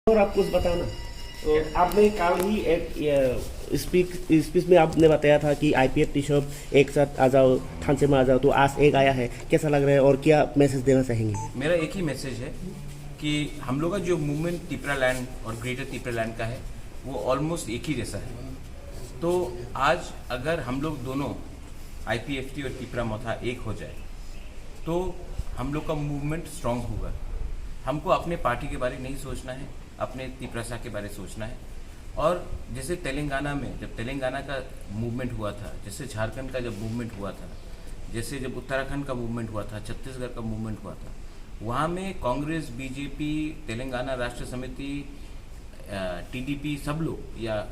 और आप कुछ बताना। तो आपने कल ही एक स्पीच में आपने बताया था कि आईपीएफ टी शॉप एक साथ आ जाओ, थानसे में आ जाओ, तो आज एक आया है, कैसा लग रहा है और क्या मैसेज देना चाहेंगे? मेरा एक ही मैसेज है कि हम लोग का जो मूवमेंट तिपरा लैंड और ग्रेटर तिपरा लैंड का है वो ऑलमोस्ट एक ही जैसा है। तो आज अगर हम लोग दोनों आईपीएफटी और तिपरा मोथा एक हो जाए तो हम लोग का मूवमेंट स्ट्रांग होगा। हमको अपने पार्टी के बारे में नहीं सोचना है, अपने तिपरासा के बारे में सोचना है। और जैसे तेलंगाना में जब तेलंगाना का मूवमेंट हुआ था, जैसे झारखंड का जब मूवमेंट हुआ था, जैसे जब उत्तराखंड का मूवमेंट हुआ था, छत्तीसगढ़ का मूवमेंट हुआ था, वहाँ में कांग्रेस, बीजेपी, तेलंगाना राष्ट्र समिति, टीडीपी सब लोग या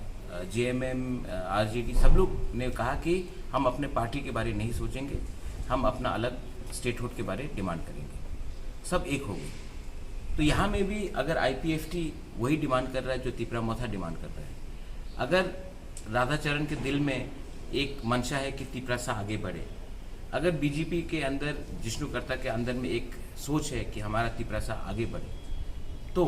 जेएमएम, आरजेडी सब लोग ने कहा कि हम अपने पार्टी के बारे में नहीं सोचेंगे, हम अपना अलग स्टेटहुड के बारे में डिमांड करेंगे। सब एक हो गए। तो यहाँ में भी अगर आईपीएफटी वही डिमांड कर रहा है जो तिपरा मोथा डिमांड कर रहा है, अगर राधाचरण के दिल में एक मंशा है कि तिपरासा आगे बढ़े, अगर बीजेपी के अंदर, जिष्णु कर्ता के अंदर में एक सोच है कि हमारा तिपरासा आगे बढ़े, तो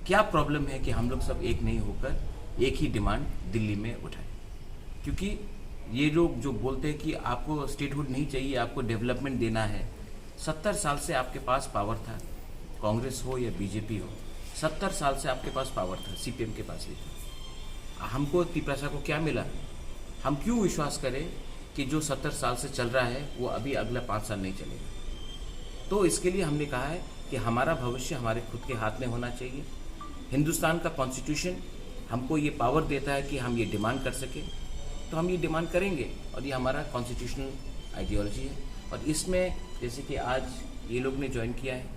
क्या प्रॉब्लम है कि हम लोग सब एक नहीं होकर एक ही डिमांड दिल्ली में उठाएं? क्योंकि ये लोग जो बोलते हैं कि आपको स्टेटहुड नहीं चाहिए, आपको डेवलपमेंट देना है, 70 साल से आपके पास पावर था, कांग्रेस हो या बीजेपी हो, 70 साल से आपके पास पावर था, सीपीएम के पास भी था। हमको तिपरासा को क्या मिला? हम क्यों विश्वास करें कि जो 70 साल से चल रहा है वो अभी अगला 5 साल नहीं चलेगा? तो इसके लिए हमने कहा है कि हमारा भविष्य हमारे खुद के हाथ में होना चाहिए। हिंदुस्तान का कॉन्स्टिट्यूशन हमको ये पावर देता है कि हम ये डिमांड कर सकें, तो हम ये डिमांड करेंगे और ये हमारा कॉन्स्टिट्यूशनल आइडियोलॉजी है। और इसमें जैसे कि आज ये लोग ने ज्वाइन किया है,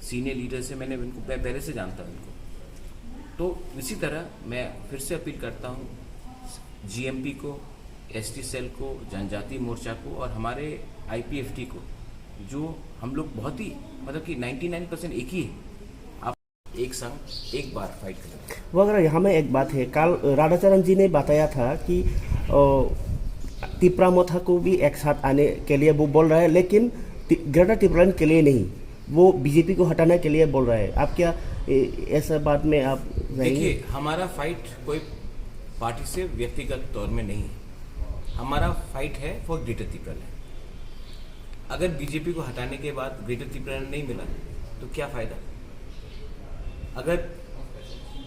सीनियर लीडर से मैंने इनको पहले से जानता हूँ इनको, तो इसी तरह मैं फिर से अपील करता हूँ जीएमपी को, एसटी सेल को, जनजाति मोर्चा को और हमारे आईपीएफटी को, जो हम लोग बहुत ही मतलब कि 99% एक ही है, आप एक संग एक बार फाइट करें। वो अगर यहाँ में एक बात है, कल राधाचरण जी ने बताया था कि तिपरा मोथा को भी एक साथ आने के लिए वो बोल रहा है, लेकिन ग्रेटर तिपरालैंड के लिए नहीं, वो बीजेपी को हटाने के लिए बोल रहा है। आप क्या ऐसा बात में आप देखिए, हमारा फाइट कोई पार्टी से व्यक्तिगत तौर में नहीं है, हमारा फाइट है फॉर ग्रेटर तिपरालैंड। अगर बीजेपी को हटाने के बाद ग्रेटर तिपरालैंड नहीं मिला तो क्या फायदा? अगर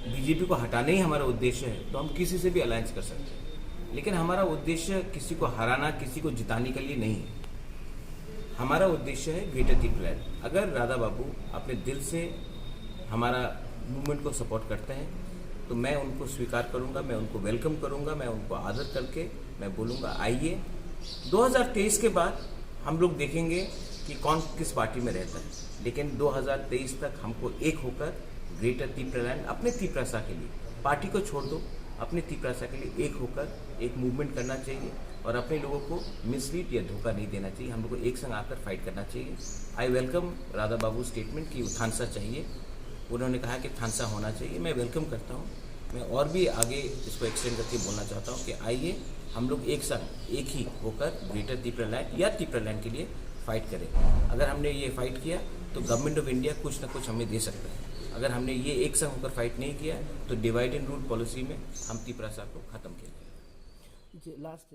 बीजेपी को हटाना ही हमारा उद्देश्य है तो हम किसी से भी अलायंस कर सकते हैं, लेकिन हमारा उद्देश्य किसी को हराना, किसी को जिताने के लिए नहीं है। हमारा उद्देश्य है ग्रेटर तिपरालैंड। अगर राधा बाबू अपने दिल से हमारा मूवमेंट को सपोर्ट करते हैं तो मैं उनको स्वीकार करूंगा, मैं उनको वेलकम करूंगा, मैं उनको आदर करके मैं बोलूंगा आइए। 2023 के बाद हम लोग देखेंगे कि कौन किस पार्टी में रहता है, लेकिन 2023 तक हमको एक होकर ग्रेटर तिपरालैंड, अपने तिपरासा के लिए, पार्टी को छोड़ दो, अपने तिपरासा के लिए एक होकर एक मूवमेंट करना चाहिए और अपने लोगों को मिसलीड या धोखा नहीं देना चाहिए। हम लोग को एक संग आकर फाइट करना चाहिए। I welcome Radha Babu statement कि थानसा चाहिए, उन्होंने कहा कि थानसा होना चाहिए, मैं वेलकम करता हूँ। मैं और भी आगे इसको एक्सटेंड करके बोलना चाहता हूँ कि आइए हम लोग एक साथ एक ही होकर ग्रेटर तिपरालैंड या तिपरालैंड के लिए फाइट करें। अगर हमने ये फाइट किया तो गवर्नमेंट ऑफ इंडिया कुछ ना कुछ हमें दे सकता है। अगर हमने ये एक संग होकर फाइट नहीं किया तो डिवाइड एंड रूल पॉलिसी में हम तिपरासा को खत्म किया। जी, लास्ट